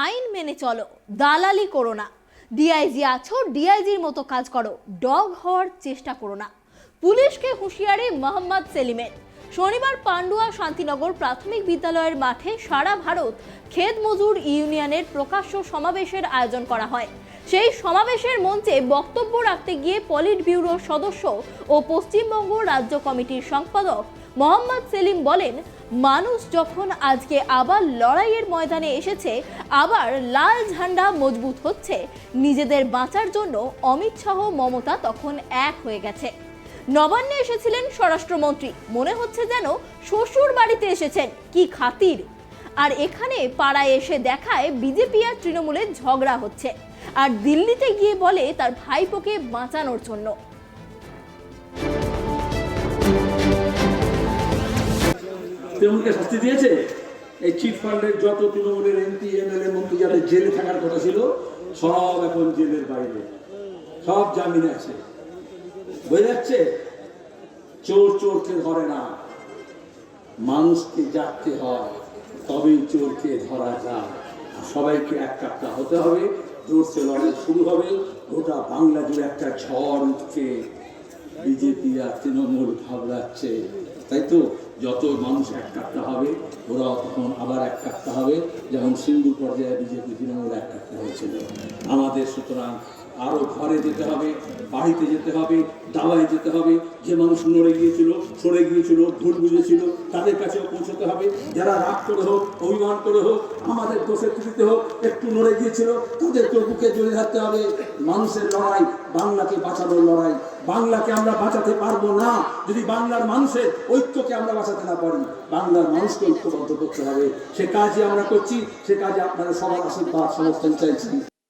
আইন মেনে চলো, দালালি করো না। ডিআইজি আছো, ডিআইজির মতো কাজ করো, ডগ হওয়ার চেষ্টা করো না। পুলিশকে হুঁশিয়ারি মোহাম্মদ সেলিমের। শনিবার পান্ডুয়া শান্তিনগর প্রাথমিক বিদ্যালয়ের মাঠে সারা ভারত খেত মজুর ইউনিয়নের প্রকাশ্য সমাবেশের আয়োজন করা হয়। সেই সমাবেশের মঞ্চে বক্তব্য রাখতে গিয়ে পলিট ব্যুরোর সদস্য ও পশ্চিমবঙ্গ রাজ্য কমিটির সম্পাদক মোহাম্মদ সেলিম বলেন, মানুষ যখন আজকে আবার লড়াইয়ের ময়দানে এসেছে, আবার লাল ঝান্ডা মজবুত হচ্ছে, নিজেদের বাঁচার জন্য অমিত শাহ মমতা তখন এক হয়ে গেছে। নবান্নে এসেছিলেন স্বরাষ্ট্রমন্ত্রী, মনে হচ্ছে যেন শ্বশুর বাড়িতে এসেছেন, কি খাতির। আর এখানে পাড়ায় এসে দেখায় বিজেপি আর তৃণমূলের ঝগড়া হচ্ছে, আর দিল্লিতে গিয়ে বলে তার ভাইপোকে বাঁচানোর জন্য। তৃণমূলকে শাস্তি দিয়েছে। এই চিট ফান্ডের যত তৃণমূলের এমপি এমএলএ মন্ত্রী যাদের জেলে থাকার কথা ছিল, সব এখন জেলের বাইরে, সব জামিনে আছে। বোঝা যাচ্ছে, চোর চোরকে ধরে না, মানুষকে জাগতে হয়, তবেই চোরকে ধরা যায়। সবাইকে এক কাট্টা হতে হবে, জোরসে লড়াই শুরু হবে। গোটা বাংলা জুড়ে একটা ঝড় উঠছে, বিজেপি আর তৃণমূল ঘাবড়াচ্ছে, তাই তো। যত মানুষ এক কাট্টা হবে, ওরাও তখন আবার এক কাট্টা হবে, যেমন সিন্ধু পর্যায়ে বিজেপি তৃণমূল এক কাট্টা হয়েছিল। আমাদের সুতরাং আরো ঘরে যেতে হবে, বাড়িতে যেতে হবে, দাওয়ায় যেতে হবে। যে মানুষ নড়ে গিয়েছিল, সরে গিয়েছিল, ভুল বুঝেছিল, তাদের কাছেও পৌঁছতে হবে। যারা রাগ করে হোক, অভিমান করে হোক, আমাদের দোষের ত্রুটিতে হোক, একটু নড়ে গিয়েছিল, তাদেরকেও বুকে জড়িয়ে ধরতে হবে। মানুষের লড়াই, বাংলাকে বাঁচানোর লড়াই। বাংলাকে আমরা বাঁচাতে পারবো না যদি বাংলার মানুষের ঐক্যকে আমরা বাঁচাতে না পারি। বাংলার মানুষকে ঐক্যবদ্ধ করতে হবে। সে কাজই আমরা করছি, সে কাজে আপনারা সবার আশীর্বাদ সমর্থন চাইছি।